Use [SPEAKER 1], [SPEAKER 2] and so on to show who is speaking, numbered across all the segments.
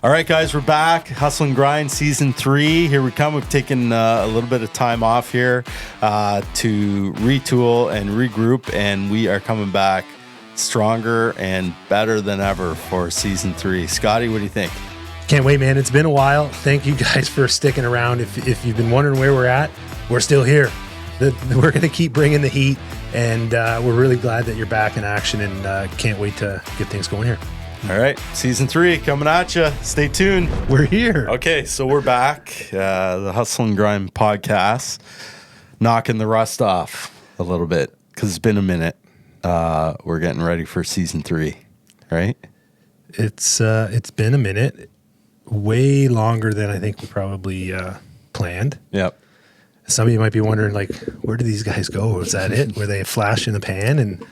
[SPEAKER 1] All right, guys, we're back. Hustle and Grind Season 3. Here we come. We've taken a little bit of time off here to retool and regroup, and we are coming back stronger and better than ever for Season 3. Scotty, what do you think?
[SPEAKER 2] Can't wait, man. It's been a while. Thank you guys for sticking around. If you've been wondering where we're at, we're still here. We're going to keep bringing the heat, and we're really glad that you're back in action, and can't wait to get things going here.
[SPEAKER 1] All right, Season 3 coming at you. Stay tuned.
[SPEAKER 2] We're here.
[SPEAKER 1] Okay, so we're back. The Hustle and Grind podcast, knocking the rust off a little bit because it's been a minute. We're getting ready for Season 3, right?
[SPEAKER 2] It's been a minute, way longer than I think we probably planned.
[SPEAKER 1] Yep.
[SPEAKER 2] Some of you might be wondering, like, where do these guys go? Was that it? Were they a flash in the pan and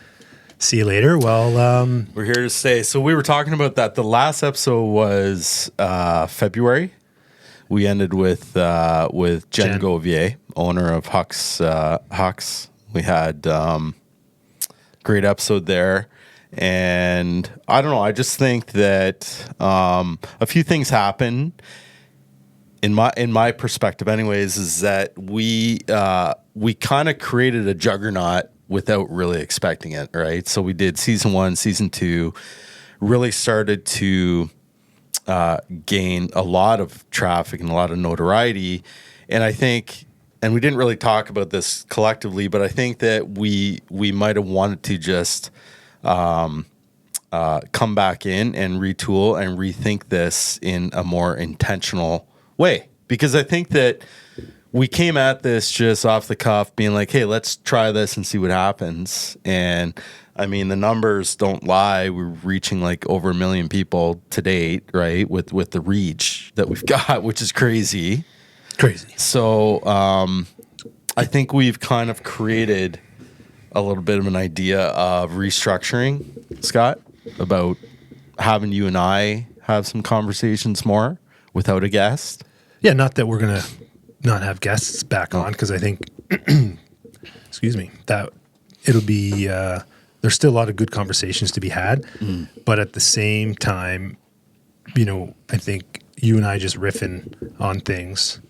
[SPEAKER 2] see you later? Well,
[SPEAKER 1] we're here to stay. So we were talking about that. The last episode was February. We ended with Jen Govier, owner of Hux. We had great episode there. And I don't know. I just think that a few things happen in my perspective, anyways, is that we kind of created a juggernaut without really expecting it, right? So we did Season 1, Season 2, really started to gain a lot of traffic and a lot of notoriety. And I think, and we didn't really talk about this collectively, but I think that we might have wanted to just come back in and retool and rethink this in a more intentional way. Because I think that we came at this just off the cuff, being like, hey, let's try this and see what happens. And I mean, the numbers don't lie. We're reaching like over 1 million people to date, right? With the reach that we've got, which is crazy.
[SPEAKER 2] Crazy.
[SPEAKER 1] So I think we've kind of created a little bit of an idea of restructuring, Scott, about having you and I have some conversations more without a guest.
[SPEAKER 2] Yeah, not that we're going to not have guests back on, because I think, excuse me, that it'll be, there's still a lot of good conversations to be had. But at the same time, you know, I think you and I just riffing on things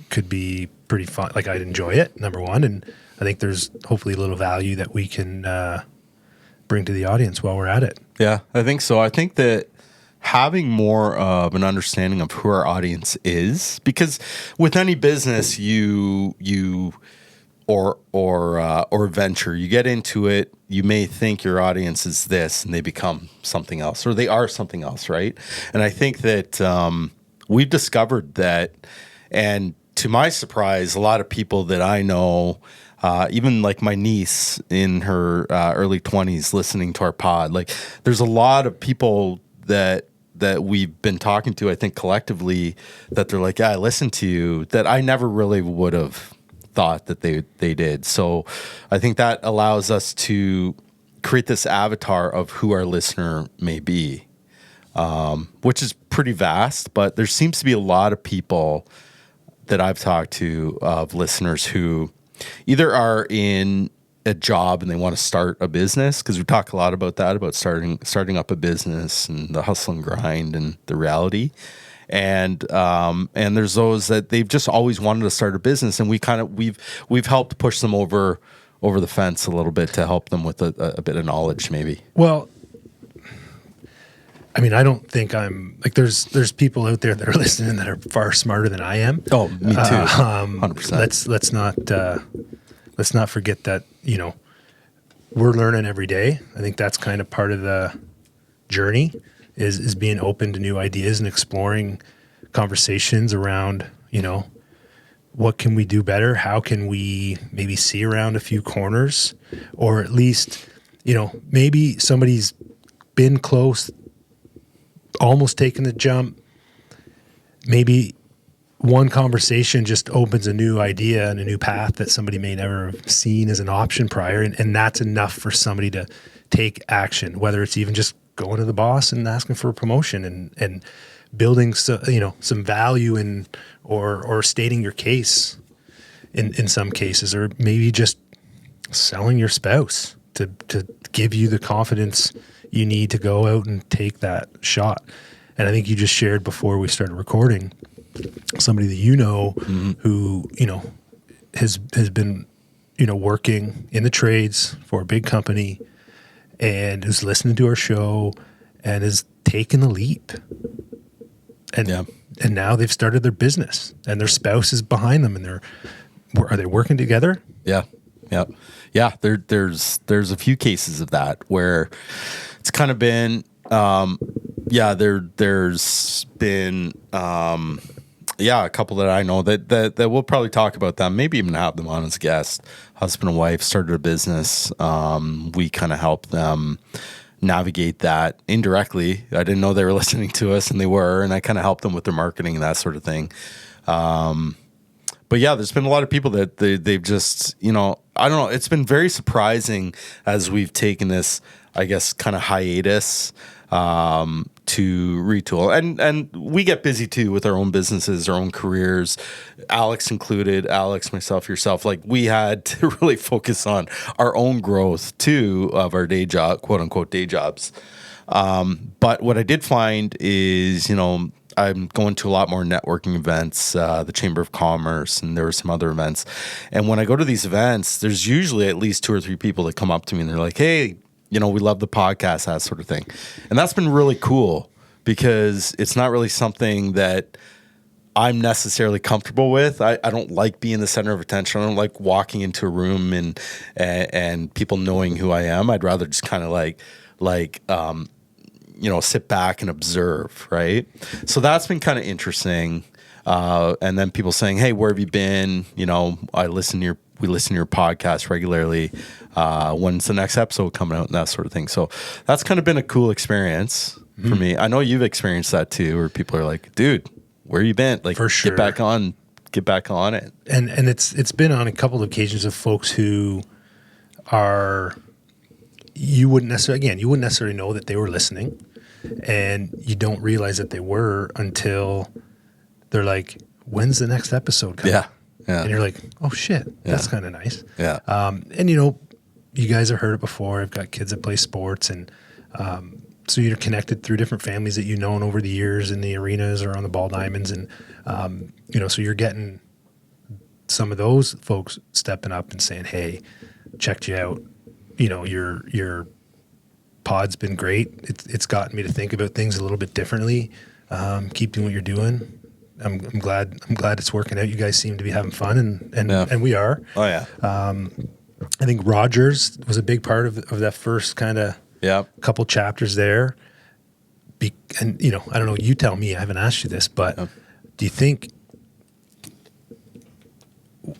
[SPEAKER 2] could be pretty fun. Like, I'd enjoy it, number one. And I think there's hopefully a little value that we can bring to the audience while we're at it.
[SPEAKER 1] Yeah, I think so. I think that having more of an understanding of who our audience is, because with any business you or venture, you get into it, you may think your audience is this and they become something else, or they are something else, right? And I think that we've discovered that, and to my surprise, a lot of people that I know, even like my niece in her early 20s listening to our pod, like there's a lot of people that we've been talking to, I think collectively, that they're like, yeah, I listened to you, that I never really would have thought that they did. So I think that allows us to create this avatar of who our listener may be, which is pretty vast, but there seems to be a lot of people that I've talked to of listeners who either are in a job and they want to start a business, because we talk a lot about that, about starting up a business and the hustle and grind and the reality. And there's those that they've just always wanted to start a business, and we've helped push them over the fence a little bit to help them with a bit of knowledge, maybe.
[SPEAKER 2] Well, I mean, I don't think I'm like, there's people out there that are listening that are far smarter than I am.
[SPEAKER 1] Oh, me too.
[SPEAKER 2] 100%. Let's not forget that, you know, we're learning every day. I think that's kind of part of the journey is being open to new ideas and exploring conversations around, you know, what can we do better? How can we maybe see around a few corners, or at least, you know, maybe somebody's been close, almost taken the jump. Maybe one conversation just opens a new idea and a new path that somebody may never have seen as an option prior. And that's enough for somebody to take action, whether it's even just going to the boss and asking for a promotion and building some value in or stating your case in some cases, or maybe just selling your spouse to give you the confidence you need to go out and take that shot. And I think you just shared before we started recording somebody that you know who, you know, has been, you know, working in the trades for a big company and who's listening to our show and has taken the leap. And and now they've started their business and their spouse is behind them, and are they working together?
[SPEAKER 1] Yeah. There's a few cases of that where it's kind of been, there's been, a couple that I know that we'll probably talk about them, maybe even have them on as guests. Husband and wife started a business. We kind of help them navigate that indirectly. I didn't know they were listening to us, and they were, and I kind of helped them with their marketing and that sort of thing. But yeah, there's been a lot of people that they've just, you know, I don't know. It's been very surprising as we've taken this, I guess, kind of hiatus to retool. And we get busy too with our own businesses, our own careers, Alex included, myself, yourself. Like, we had to really focus on our own growth too of our day job, quote unquote day jobs. But what I did find is, you know, I'm going to a lot more networking events, the Chamber of Commerce, and there were some other events. And when I go to these events, there's usually at least 2 or 3 people that come up to me and they're like, hey, you know, we love the podcast, that sort of thing. And that's been really cool because it's not really something that I'm necessarily comfortable with. I don't like being the center of attention. I don't like walking into a room and people knowing who I am. I'd rather just kind of you know, sit back and observe, right? So that's been kind of interesting. And then people saying, hey, where have you been? You know, we listen to your podcast regularly. When's the next episode coming out and that sort of thing. So that's kind of been a cool experience for me. I know you've experienced that too, where people are like, dude, where you been? Like,
[SPEAKER 2] for sure.
[SPEAKER 1] Get back on it.
[SPEAKER 2] And it's been on a couple of occasions of folks who are, you wouldn't necessarily know that they were listening, and you don't realize that they were until they're like, when's the next episode coming?
[SPEAKER 1] Yeah.
[SPEAKER 2] And you're like, oh shit, that's kind of nice.
[SPEAKER 1] Yeah.
[SPEAKER 2] And you know, you guys have heard it before. I've got kids that play sports, and so you're connected through different families that you've known over the years in the arenas or on the ball diamonds. And, you know, so you're getting some of those folks stepping up and saying, hey, checked you out. You know, your pod's been great. It's gotten me to think about things a little bit differently. Keep doing what you're doing. I'm glad it's working out. You guys seem to be having fun, and we are.
[SPEAKER 1] Oh yeah.
[SPEAKER 2] I think Rogers was a big part of that first kind of couple chapters there. And you know, I don't know. You tell me. I haven't asked you this, but do you think,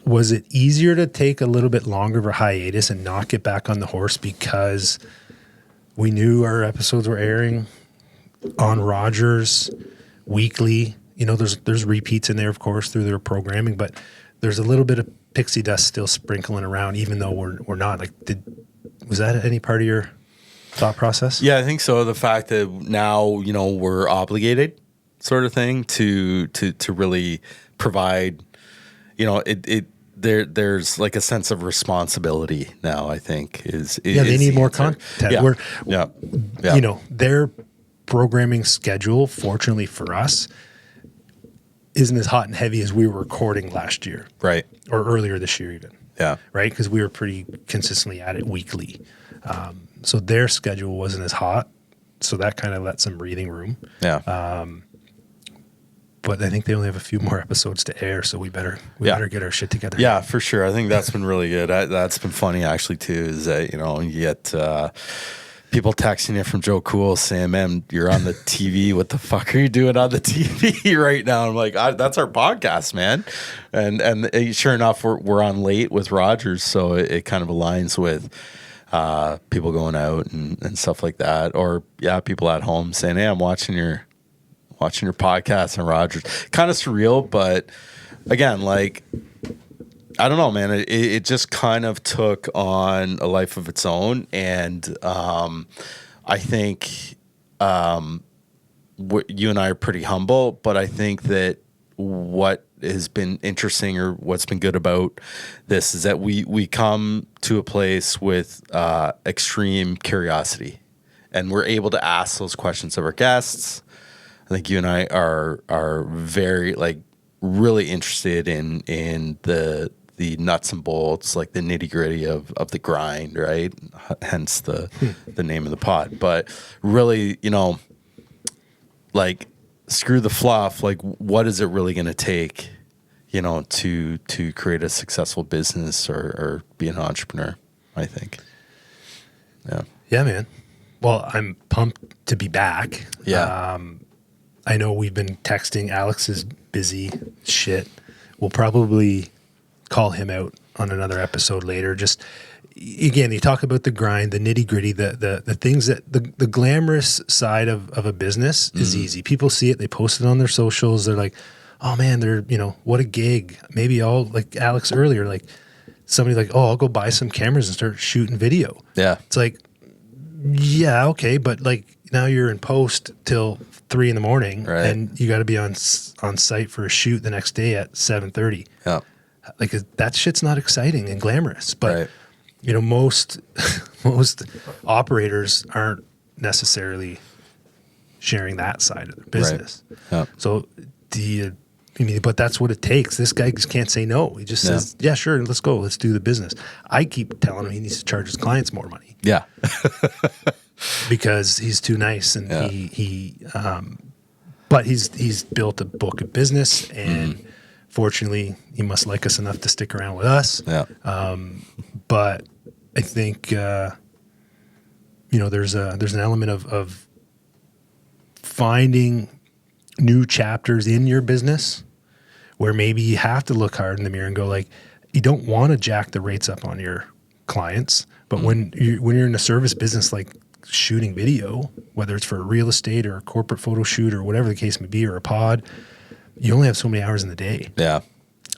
[SPEAKER 2] was it easier to take a little bit longer of a hiatus and not get back on the horse because we knew our episodes were airing on Rogers weekly? You know, there's repeats in there, of course, through their programming, but there's a little bit of pixie dust still sprinkling around, even though we're not. Like, was that any part of your thought process?
[SPEAKER 1] Yeah, I think so. The fact that now, you know, we're obligated, sort of thing, to really provide, you know, there's like a sense of responsibility now, I think
[SPEAKER 2] they need more content.
[SPEAKER 1] Yeah.
[SPEAKER 2] You know, their programming schedule, fortunately for us, isn't as hot and heavy as we were recording last year.
[SPEAKER 1] Right.
[SPEAKER 2] Or earlier this year even.
[SPEAKER 1] Yeah.
[SPEAKER 2] Right? Because we were pretty consistently at it weekly. So their schedule wasn't as hot. So that kind of let some breathing room.
[SPEAKER 1] Yeah.
[SPEAKER 2] But I think they only have a few more episodes to air, so we better get our shit together.
[SPEAKER 1] Yeah, for sure. I think that's been really good. That's been funny actually too. Is that, you know, you get people texting you from Joe Cool saying, "Man, you're on the TV. What the fuck are you doing on the TV right now?" I'm like, "That's our podcast, man." And sure enough, we're on late with Rogers, so it kind of aligns with people going out and stuff like that, or people at home saying, "Hey, I'm watching your podcast on Rogers." Kind of surreal, but again, like, I don't know, man. It just kind of took on a life of its own, and I think you and I are pretty humble, but I think that what has been interesting, or what's been good about this, is that we come to a place with extreme curiosity, and we're able to ask those questions of our guests. I think you and I are very like really interested in the nuts and bolts, like the nitty gritty of the grind, right? Hence the name of the pod. But really, you know, like screw the fluff. Like, what is it really going to take, you know, to create a successful business or be an entrepreneur? I think. Yeah.
[SPEAKER 2] Yeah, man. Well, I'm pumped to be back.
[SPEAKER 1] Yeah.
[SPEAKER 2] I know we've been texting. Alex is busy shit. We'll probably call him out on another episode later. Just again, you talk about the grind, the nitty gritty, the things that the glamorous side of a business is easy. People see it, they post it on their socials. They're like, oh man, they're, you know, what a gig. Maybe I'll, like Alex earlier, like somebody like, oh, I'll go buy some cameras and start shooting video.
[SPEAKER 1] Yeah.
[SPEAKER 2] It's like, yeah, okay, but like now you're in post till 3 a.m,
[SPEAKER 1] right,
[SPEAKER 2] and you got to be on site for a shoot the next day at 7:30.
[SPEAKER 1] Yeah.
[SPEAKER 2] Like that shit's not exciting and glamorous, but
[SPEAKER 1] Right.
[SPEAKER 2] you know, most operators aren't necessarily sharing that side of their business.
[SPEAKER 1] Right. Yeah.
[SPEAKER 2] So but that's what it takes. This guy just can't say no. He just says, yeah, sure, let's go. Let's do the business. I keep telling him he needs to charge his clients more money.
[SPEAKER 1] Yeah.
[SPEAKER 2] Because he's too nice, and but he's built a book of business, and fortunately he must like us enough to stick around with us.
[SPEAKER 1] Yeah.
[SPEAKER 2] But I think you know, there's an element of finding new chapters in your business where maybe you have to look hard in the mirror and go like, you don't want to jack the rates up on your clients, but when you're in a service business like shooting video, whether it's for real estate or a corporate photo shoot or whatever the case may be, or a pod, you only have so many hours in the day.
[SPEAKER 1] Yeah.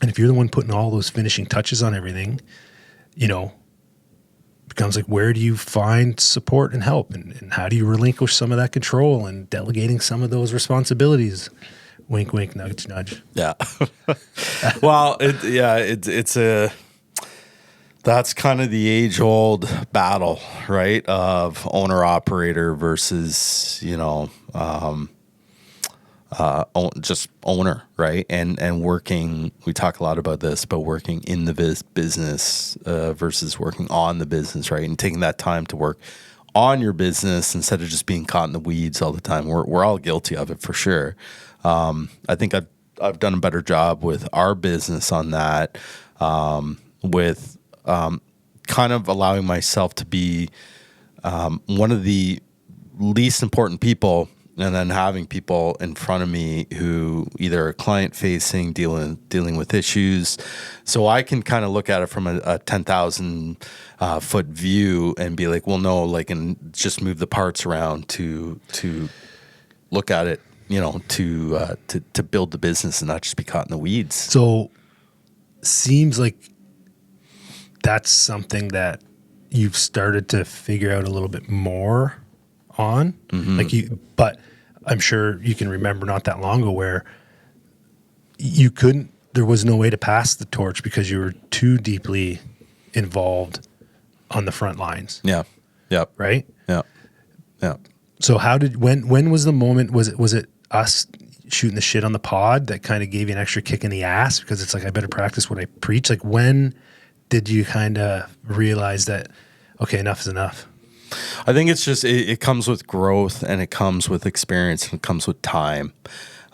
[SPEAKER 2] And if you're the one putting all those finishing touches on everything, you know, it becomes like, where do you find support and help? And how do you relinquish some of that control and delegating some of those responsibilities? Wink, wink, nudge, nudge.
[SPEAKER 1] Yeah. Well, that's kind of the age old battle, right? Of owner operator versus, you know, just owner, right? And working, we talk a lot about this, but working in the business versus working on the business, right? And taking that time to work on your business instead of just being caught in the weeds all the time. We're all guilty of it for sure. I think I've done a better job with our business on that, with kind of allowing myself to be one of the least important people, and then having people in front of me who either are client facing, dealing with issues. So I can kind of look at it from a 10,000 foot view and be like, well, no, like, and just move the parts around to look at it, you know, to build the business and not just be caught in the weeds.
[SPEAKER 2] So seems like that's something that you've started to figure out a little bit more on, but I'm sure you can remember not that long ago where there was no way to pass the torch because you were too deeply involved on the front lines.
[SPEAKER 1] Yeah. Yep.
[SPEAKER 2] Right.
[SPEAKER 1] Yeah. Yeah.
[SPEAKER 2] So when was the moment? Was it us shooting the shit on the pod that kind of gave you an extra kick in the ass because it's like, I better practice what I preach? Like, when did you kind of realize that, okay, enough is enough?
[SPEAKER 1] I think it's just, it comes with growth, and it comes with experience, and it comes with time.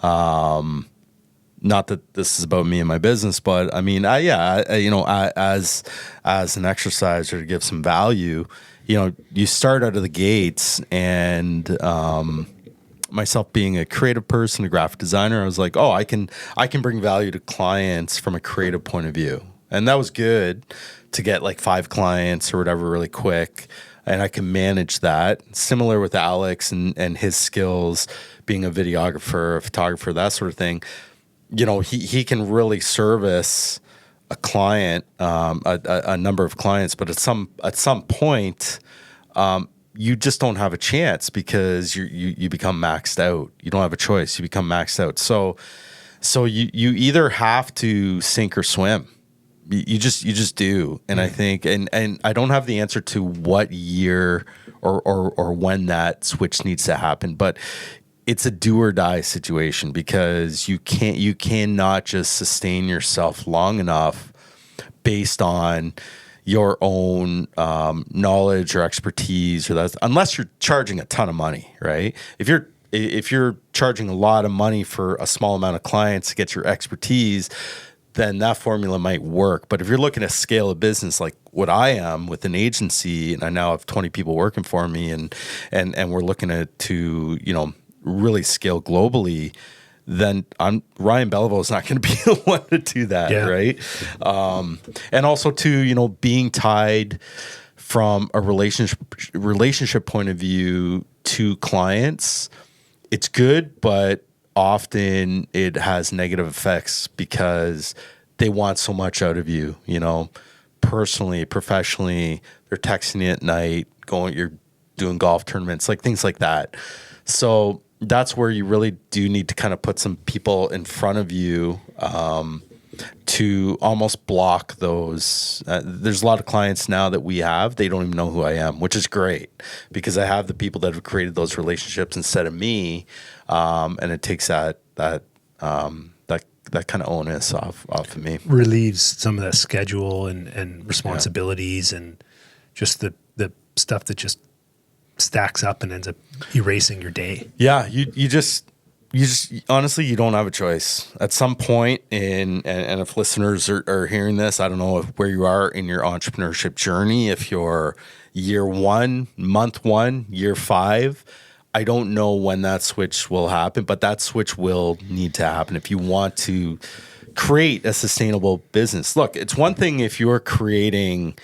[SPEAKER 1] Not that this is about me and my business, but I mean, you know, as an exerciser to give some value, you know, you start out of the gates, and myself being a creative person, a graphic designer, I was like, oh, I can bring value to clients from a creative point of view. And that was good to get like 5 clients or whatever really quick. And I can manage that. Similar with Alex and his skills, being a videographer, a photographer, that sort of thing. You know, he can really service a client, a number of clients, but at some point, you just don't have a chance because you become maxed out. You don't have a choice. You become maxed out. So you either have to sink or swim. You just do. And I think, and I don't have the answer to what year or when that switch needs to happen, but it's a do or die situation, because you cannot just sustain yourself long enough based on your own knowledge or expertise, or that, unless you're charging a ton of money, right? If you're charging a lot of money for a small amount of clients to get your expertise, then that formula might work. But if you're looking to scale a business like what I am with an agency, and I now have 20 people working for me, and we're looking to really scale globally, then Ryan Beliveau is not going to be the one to do that, right? And also to being tied from a relationship point of view to clients, it's good, but often it has negative effects because they want so much out of you, personally, professionally. They're texting you at night, you're doing golf tournaments, like things like that. So that's where you really do need to kind of put some people in front of you to almost block those. There's a lot of clients now that we have, they don't even know who I am, which is great, because I have the people that have created those relationships instead of me. And it takes that kind of onus off of me.
[SPEAKER 2] Relieves some of that schedule and responsibilities and just the stuff that just stacks up and ends up erasing your day.
[SPEAKER 1] Yeah, you just honestly, you don't have a choice at some point. And if listeners are hearing this, I don't know where you are in your entrepreneurship journey. If you're year 1, month 1, year 5, I don't know when that switch will happen, but that switch will need to happen if you want to create a sustainable business. Look, it's one thing if you're creating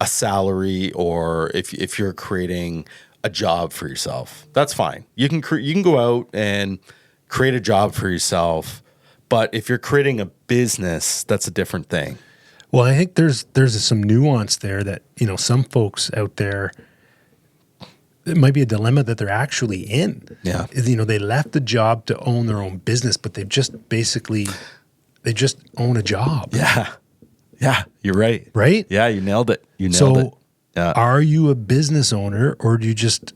[SPEAKER 1] a salary, or if you're creating a job for yourself. That's fine. You can go out and create a job for yourself, but if you're creating a business, that's a different thing.
[SPEAKER 2] Well, I think there's some nuance there that some folks out there, it might be a dilemma that they're actually in.
[SPEAKER 1] Yeah.
[SPEAKER 2] They left the job to own their own business, but they just own a job.
[SPEAKER 1] Yeah. Yeah, you're right.
[SPEAKER 2] Right?
[SPEAKER 1] Yeah, you nailed it. So, yeah.
[SPEAKER 2] Are you a business owner, or do you just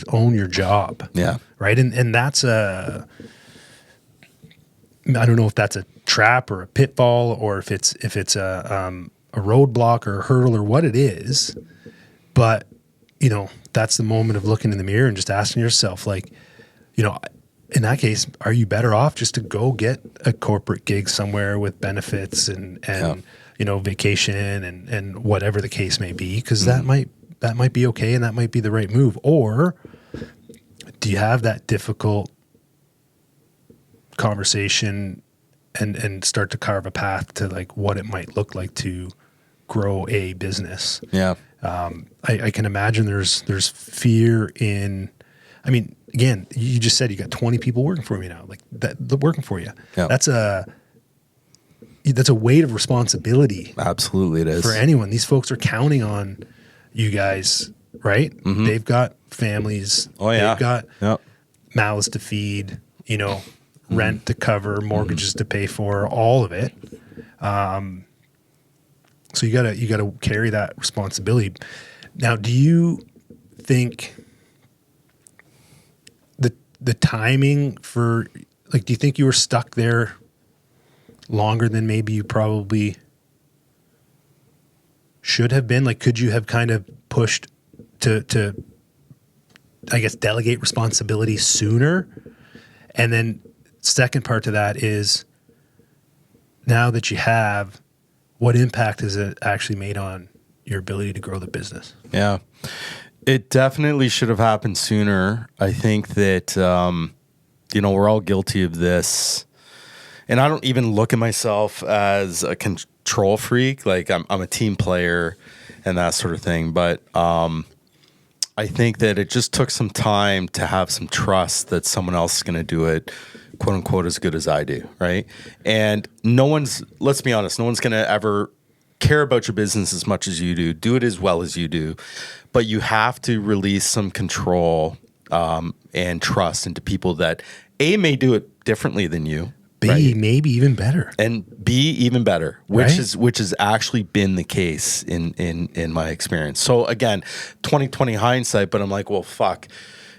[SPEAKER 2] own your job?
[SPEAKER 1] Yeah.
[SPEAKER 2] Right? And that's I don't know if that's a trap or a pitfall, or if it's a roadblock or a hurdle or what it is. But, that's the moment of looking in the mirror and just asking yourself, like, in that case, are you better off just to go get a corporate gig somewhere with benefits and vacation and whatever the case may be? Because that might be okay, and that might be the right move. Or do you have that difficult conversation and start to carve a path to like what it might look like to grow a business?
[SPEAKER 1] Yeah.
[SPEAKER 2] I can imagine there's fear in. I mean, again, you just said you got 20 people working for me now, like that working for you.
[SPEAKER 1] Yeah.
[SPEAKER 2] That's a weight of responsibility.
[SPEAKER 1] Absolutely, it is
[SPEAKER 2] for anyone. These folks are counting on you guys, right?
[SPEAKER 1] Mm-hmm.
[SPEAKER 2] They've got families.
[SPEAKER 1] Oh yeah.
[SPEAKER 2] They've got mouths to feed. Rent to cover, mortgages to pay for, all of it. So you gotta carry that responsibility. Now, do you think the timing for, like, do you think you were stuck there longer than maybe you probably should have been? Like, could you have kind of pushed to I guess delegate responsibility sooner? And then second part to that is, now that you have, what impact has it actually made on your ability to grow the business?
[SPEAKER 1] Yeah. It definitely should have happened sooner. I think that, we're all guilty of this. And I don't even look at myself as a control freak. Like, I'm a team player and that sort of thing. But I think that it just took some time to have some trust that someone else is going to do it, quote unquote, as good as I do, right? And let's be honest, no one's going to ever care about your business as much as you do it as well as you do. But you have to release some control and trust into people that A, may do it differently than you.
[SPEAKER 2] B, right? Maybe even better.
[SPEAKER 1] And B, even better, which
[SPEAKER 2] right?
[SPEAKER 1] which has actually been the case in my experience. So again, 2020 hindsight, but I'm like, well, fuck.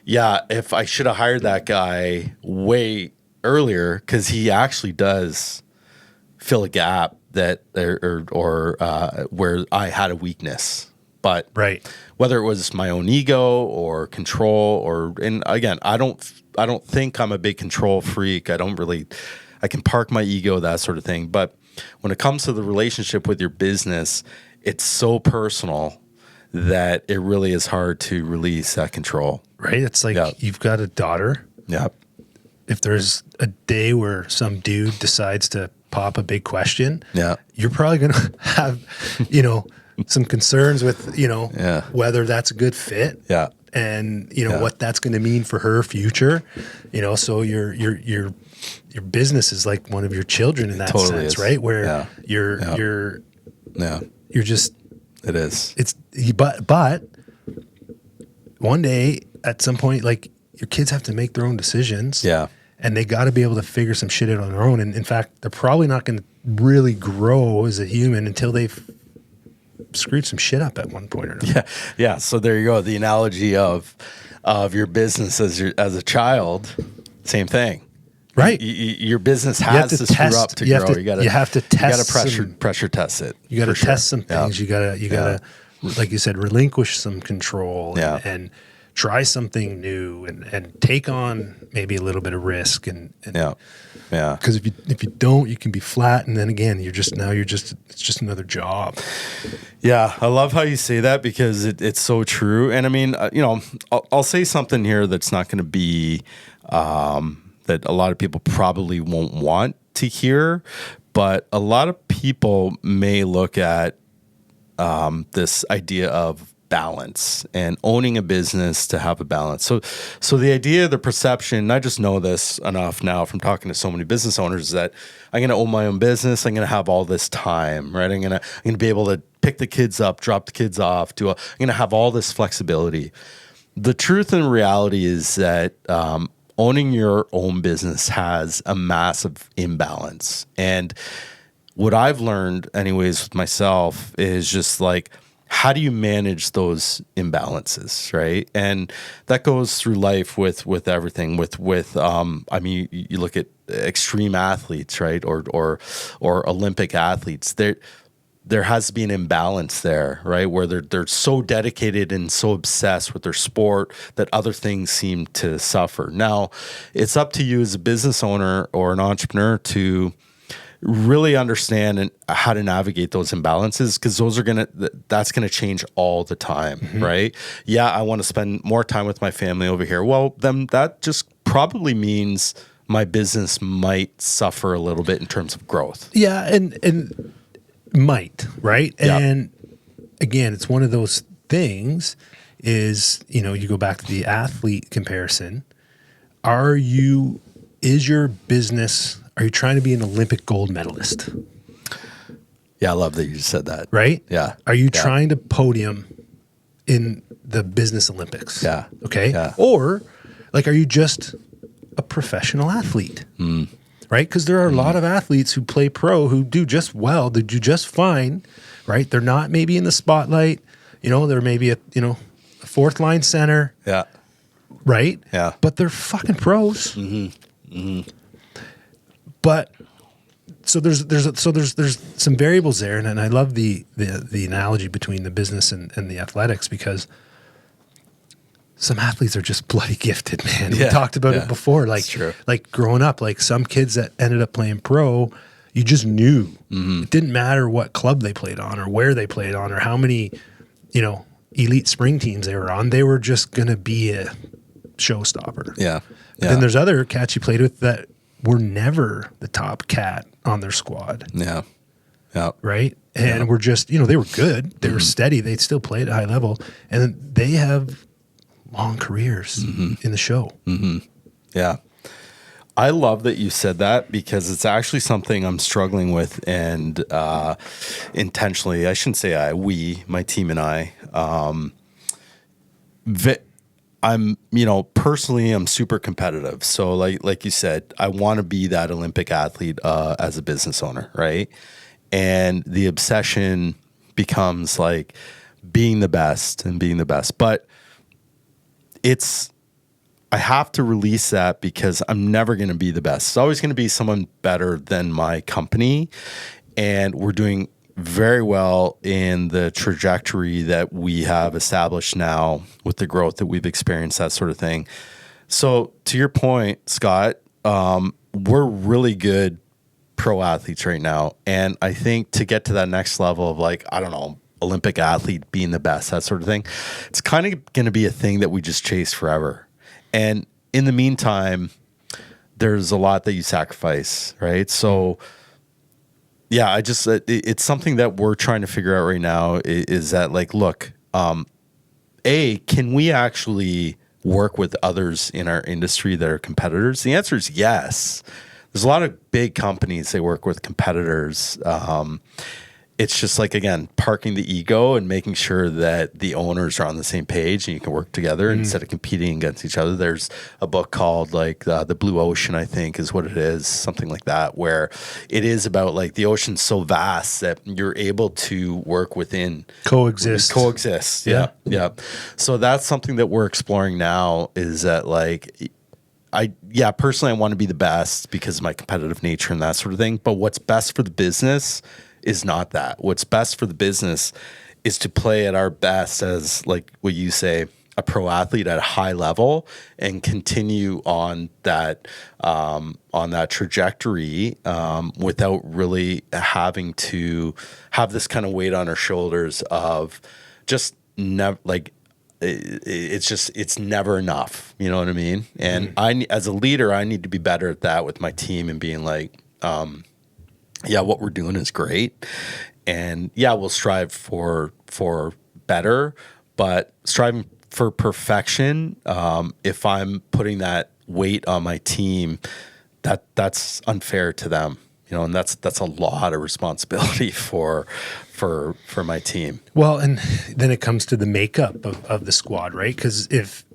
[SPEAKER 1] Yeah, if I should have hired that guy way earlier, because he actually does fill a gap that where I had a weakness. But
[SPEAKER 2] Right.
[SPEAKER 1] whether it was my own ego or control, and again, I don't think I'm a big control freak. I can park my ego, that sort of thing. But when it comes to the relationship with your business, it's so personal that it really is hard to release that control.
[SPEAKER 2] Right. It's like you've got a daughter.
[SPEAKER 1] Yeah.
[SPEAKER 2] If there's a day where some dude decides to pop a big question, you're probably going to have, some concerns with, whether that's a good fit.
[SPEAKER 1] Yeah.
[SPEAKER 2] And, what that's going to mean for her future, so your business is like one of your children in that
[SPEAKER 1] Totally
[SPEAKER 2] sense,
[SPEAKER 1] is.
[SPEAKER 2] right? Where
[SPEAKER 1] Yeah.
[SPEAKER 2] you're just,
[SPEAKER 1] It is.
[SPEAKER 2] but one day at some point, like your kids have to make their own decisions.
[SPEAKER 1] Yeah.
[SPEAKER 2] And they got to be able to figure some shit out on their own. And in fact, they're probably not going to really grow as a human until they've screwed some shit up at one point or another.
[SPEAKER 1] Yeah. Yeah. So there you go. The analogy of your business as a child, same thing.
[SPEAKER 2] Right.
[SPEAKER 1] Your business has to screw up to grow.
[SPEAKER 2] You have to test.
[SPEAKER 1] You got to pressure test it.
[SPEAKER 2] You got to test some things.
[SPEAKER 1] Yeah.
[SPEAKER 2] You got to, like you said, relinquish some control and try something new and take on maybe a little bit of risk and
[SPEAKER 1] yeah.
[SPEAKER 2] Because if you don't, you can be flat, and then again, it's just another job.
[SPEAKER 1] Yeah, I love how you say that because it's so true. And I mean, I'll say something here that's not going to be that a lot of people probably won't want to hear, but a lot of people may look at this idea of balance and owning a business to have a balance. So the idea, the perception, I just know this enough now from talking to so many business owners, is that I'm going to own my own business. I'm going to have all this time, right? I'm going to be able to pick the kids up, drop the kids off, I'm going to have all this flexibility. The truth and reality is that owning your own business has a massive imbalance. And what I've learned anyways with myself is just like, how do you manage those imbalances, right? And that goes through life with everything. I mean, you look at extreme athletes, right, or Olympic athletes. There has to be an imbalance there, right, where they're so dedicated and so obsessed with their sport that other things seem to suffer. Now, it's up to you as a business owner or an entrepreneur to really understand and how to navigate those imbalances, because that's gonna change all the time, right? Yeah, I want to spend more time with my family over here. Well, then that just probably means my business might suffer a little bit in terms of growth.
[SPEAKER 2] Yeah, and might, right? Yeah. And again, it's one of those things is, you go back to the athlete comparison. Are you trying to be an Olympic gold medalist?
[SPEAKER 1] Yeah, I love that you just said that.
[SPEAKER 2] Right?
[SPEAKER 1] Yeah.
[SPEAKER 2] Are you trying to podium in the business Olympics?
[SPEAKER 1] Yeah.
[SPEAKER 2] Okay.
[SPEAKER 1] Yeah.
[SPEAKER 2] Or are you just a professional athlete? Right? Because there are a lot of athletes who play pro who do just well, they do just fine, right? They're not maybe in the spotlight, they're maybe a fourth line center.
[SPEAKER 1] Yeah.
[SPEAKER 2] Right?
[SPEAKER 1] Yeah.
[SPEAKER 2] But they're fucking pros. But so there's some variables there, and I love the analogy between the business and the athletics, because some athletes are just bloody gifted, man.
[SPEAKER 1] Yeah,
[SPEAKER 2] we talked about it before,
[SPEAKER 1] that's true.
[SPEAKER 2] Like growing up, like some kids that ended up playing pro, you just knew. It didn't matter what club they played on or where they played on or how many, elite spring teams they were on. They were just gonna be a showstopper.
[SPEAKER 1] Yeah.
[SPEAKER 2] But then there's other cats you played with that were never the top cat on their squad.
[SPEAKER 1] Yeah. Yeah.
[SPEAKER 2] Right. And we're just, they were good. They were steady. They'd still play at a high level. And they have long careers in the show.
[SPEAKER 1] Yeah. I love that you said that, because it's actually something I'm struggling with, and intentionally, I shouldn't say my team and I, I'm, personally, I'm super competitive. So like you said, I want to be that Olympic athlete as a business owner, right? And the obsession becomes like being the best and being the best. But I have to release that because I'm never going to be the best. It's always going to be someone better than my company. And we're doing very well in the trajectory that we have established now with the growth that we've experienced, that sort of thing. So to your point, Scott, we're really good pro athletes right now. And I think to get to that next level of like, I don't know, Olympic athlete being the best, that sort of thing, it's kind of going to be a thing that we just chase forever. And in the meantime, there's a lot that you sacrifice, right? So yeah, it's something that we're trying to figure out right now is that like, look, can we actually work with others in our industry that are competitors? The answer is yes. There's a lot of big companies that work with competitors. It's just like, again, parking the ego and making sure that the owners are on the same page and you can work together instead of competing against each other. There's a book called like The Blue Ocean, I think is what it is, something like that, where it is about like the ocean's so vast that you're able to work within. Coexist. Yeah. So that's something that we're exploring now, is that like, personally, I want to be the best because of my competitive nature and that sort of thing. But what's best for the business is not that. What's best for the business is to play at our best as, like what you say, a pro athlete at a high level and continue on that trajectory without really having to have this kind of weight on our shoulders of just never like. It's never enough. You know what I mean? And as a leader, I need to be better at that with my team and being like, what we're doing is great. And we'll strive for better, but striving for perfection, if I'm putting that weight on my team, that's unfair to them. You know, and that's a lot of responsibility for my team.
[SPEAKER 2] Well, and then it comes to the makeup of the squad, right? Because if,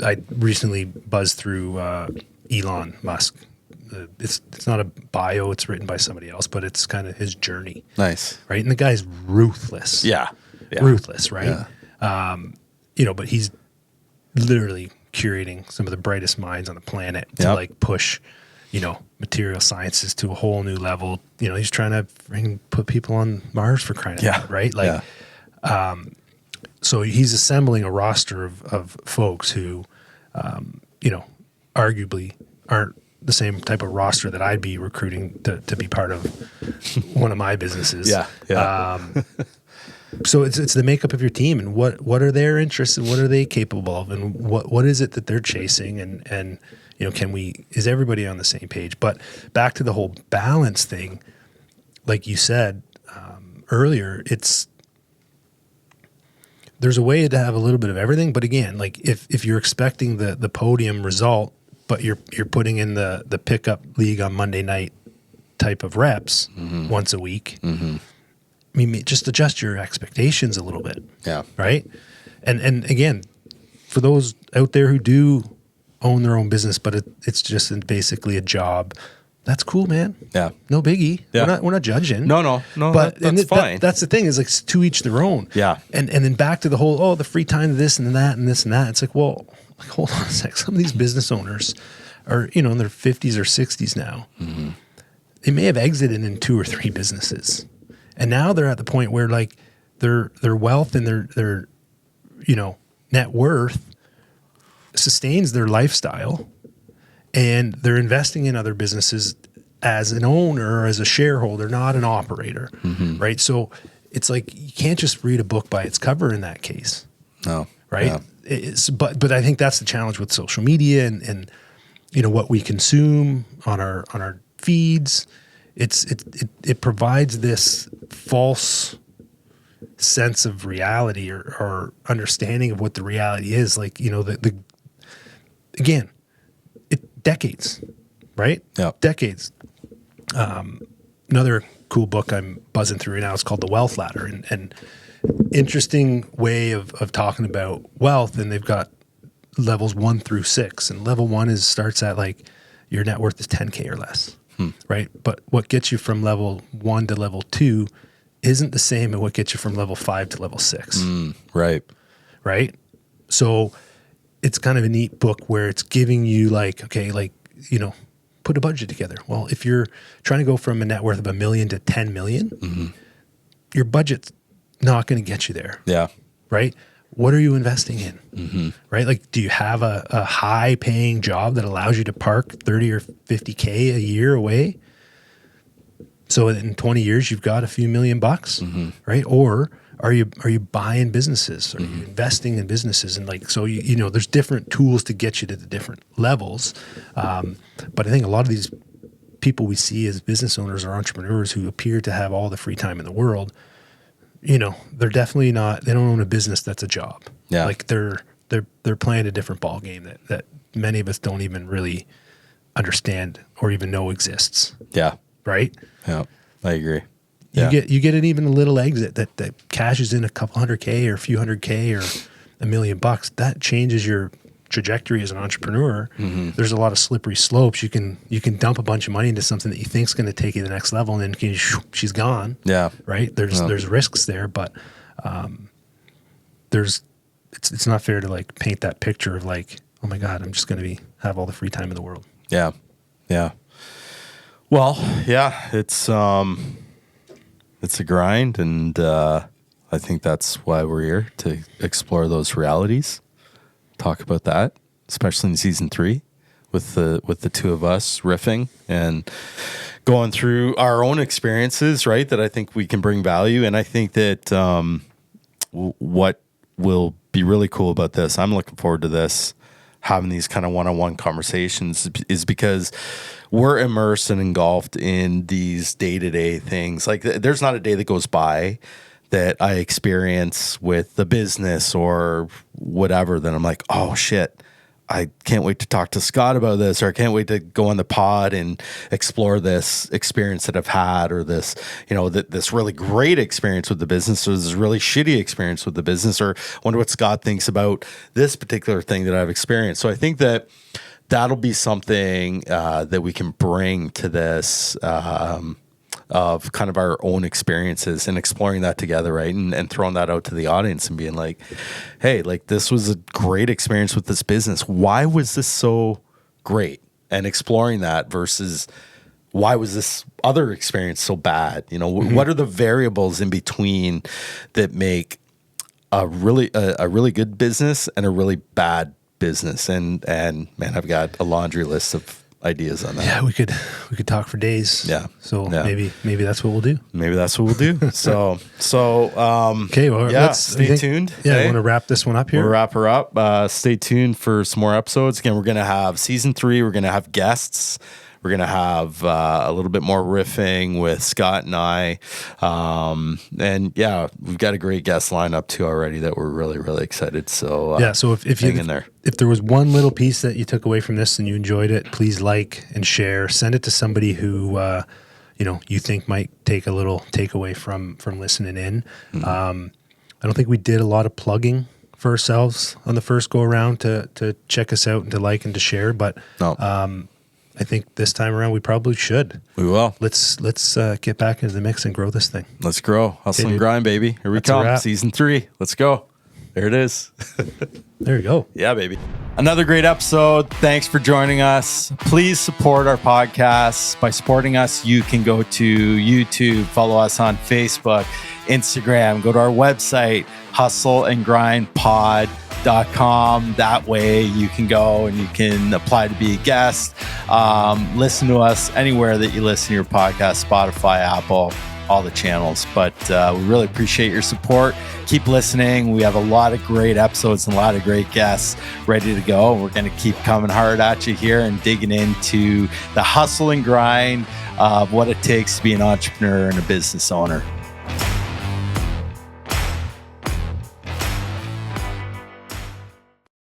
[SPEAKER 2] I recently buzzed through Elon Musk. It's not a bio, it's written by somebody else, but it's kind of his journey.
[SPEAKER 1] Nice.
[SPEAKER 2] Right? And the guy's ruthless.
[SPEAKER 1] Yeah.
[SPEAKER 2] Ruthless, right?
[SPEAKER 1] Yeah.
[SPEAKER 2] But he's literally curating some of the brightest minds on the planet to like push, material sciences to a whole new level. He's trying to put people on Mars, for crying out loud, right? Like, so he's assembling a roster of folks who, arguably aren't the same type of roster that I'd be recruiting to be part of one of my businesses. So it's the makeup of your team and what are their interests and what are they capable of and what is it that they're chasing and is everybody on the same page? But back to the whole balance thing, like you said earlier, there's a way to have a little bit of everything. But again, like if you're expecting the podium result, but you're putting in the pickup league on Monday night type of reps once a week. Mm-hmm. I mean, just adjust your expectations a little bit.
[SPEAKER 1] Yeah.
[SPEAKER 2] Right. And again, for those out there who do own their own business, but it's just basically a job. That's cool, man.
[SPEAKER 1] Yeah.
[SPEAKER 2] No biggie.
[SPEAKER 1] Yeah.
[SPEAKER 2] We're not judging.
[SPEAKER 1] No.
[SPEAKER 2] But
[SPEAKER 1] that's fine.
[SPEAKER 2] That's the thing, is like to each their own.
[SPEAKER 1] Yeah.
[SPEAKER 2] And then back to the whole, the free time, this and that and this and that. It's like, well, hold on a sec. Some of these business owners are, in their 50s or 60s now. Mm-hmm. They may have exited in 2 or 3 businesses. And now they're at the point where like their wealth and their net worth sustains their lifestyle, and they're investing in other businesses as an owner or as a shareholder, not an operator. Mm-hmm. Right? So it's like you can't just read a book by its cover in that case.
[SPEAKER 1] No.
[SPEAKER 2] Right?
[SPEAKER 1] Yeah.
[SPEAKER 2] But I think that's the challenge with social media and what we consume on our feeds. It provides this false sense of reality or understanding of what the reality is. Like, again, decades, right?
[SPEAKER 1] Yeah.
[SPEAKER 2] Decades. Another cool book I'm buzzing through right now is called The Wealth Ladder, and interesting way of talking about wealth. And they've got levels 1 through 6, and level 1 starts at like your net worth is 10K or less. Right. But what gets you from level 1 to level 2 isn't the same as what gets you from level 5 to level 6.
[SPEAKER 1] Right.
[SPEAKER 2] Right. So it's kind of a neat book where it's giving you like, okay, like, you know, put a budget together. Well, if you're trying to go from a net worth of $1 million to 10 million, your budget's not going to get you there.
[SPEAKER 1] Yeah.
[SPEAKER 2] Right? What are you investing in? Right? Like, do you have a high paying job that allows you to park 30 or 50K a year away? So in 20 years, you've got a few $1,000,000, right? Or are you buying businesses? Are you investing in businesses? And like, so, you know, there's different tools to get you to the different levels. But I think a lot of these people we see as business owners or entrepreneurs who appear to have all the free time in the world, you know, they're definitely not, they don't own a business that's a job.
[SPEAKER 1] Yeah.
[SPEAKER 2] Like they're playing a different ball game that many of us don't even really understand or even know exists.
[SPEAKER 1] Yeah.
[SPEAKER 2] Right?
[SPEAKER 1] Yeah. I agree.
[SPEAKER 2] You get an even a little exit that cashes in a couple $100K or a few $100K or $1 million. That changes your trajectory as an entrepreneur. There's a lot of slippery slopes. You can dump a bunch of money into something that you think is going to take you to the next level, and then she's gone.
[SPEAKER 1] Yeah.
[SPEAKER 2] Right. There's risks there, but it's not fair to like paint that picture of like, oh my God, I'm just going to have all the free time in the world.
[SPEAKER 1] Yeah. Yeah. Well, yeah, it's a grind, and I think that's why we're here, to explore those realities, talk about that, especially in season 3 with the two of us riffing and going through our own experiences, right? That I think we can bring value. And I think that what will be really cool about this, I'm looking forward to this, having these kind of one-on-one conversations, is because we're immersed and engulfed in these day-to-day things. Like there's not a day that goes by that I experience with the business or whatever that I'm like, oh shit, I can't wait to talk to Scott about this, or I can't wait to go on the pod and explore this experience that I've had, or this, you know, this really great experience with the business, or this really shitty experience with the business, or wonder what Scott thinks about this particular thing that I've experienced. So I think that that'll be something that we can bring to this of kind of our own experiences and exploring that together, right? And throwing that out to the audience and being like, hey, like this was a great experience with this business. Why was this so great? And exploring that versus why was this other experience so bad? You know, what are the variables in between that make a really good business and a really bad business? And man, I've got a laundry list of ideas on that.
[SPEAKER 2] Yeah, we could talk for days.
[SPEAKER 1] Yeah.
[SPEAKER 2] So maybe that's what we'll do.
[SPEAKER 1] Maybe that's what we'll do. So
[SPEAKER 2] okay, well,
[SPEAKER 1] yeah, stay tuned.
[SPEAKER 2] Yeah,
[SPEAKER 1] okay?
[SPEAKER 2] I want to wrap this one up here.
[SPEAKER 1] We'll wrap her up. Stay tuned for some more episodes. Again, we're going to have season 3. We're going to have guests. We're going to have a little bit more riffing with Scott and I. And yeah, we've got a great guest lineup too already that we're really, really excited. So
[SPEAKER 2] so if there was one little piece that you took away from this and you enjoyed it, please like and share. Send it to somebody who you think might take a little takeaway from listening in. I don't think we did a lot of plugging for ourselves on the first go around to check us out and to like and to share, but
[SPEAKER 1] no.
[SPEAKER 2] I think this time around we probably should.
[SPEAKER 1] We will.
[SPEAKER 2] Let's get back into the mix and grow this thing.
[SPEAKER 1] Let's grow. Hustle and grind, baby. Here we come. Season 3. Let's go. There it is.
[SPEAKER 2] There you go.
[SPEAKER 1] Yeah, baby. Another great episode. Thanks for joining us. Please support our podcast. By supporting us, you can go to YouTube, follow us on Facebook, Instagram, go to our website, hustleandgrindpod.com. That way you can go and you can apply to be a guest. Listen to us anywhere that you listen to your podcast, Spotify, Apple, all the channels. But we really appreciate your support. Keep listening. We have a lot of great episodes and a lot of great guests ready to go. We're going to keep coming hard at you here and digging into the hustle and grind of what it takes to be an entrepreneur and a business owner.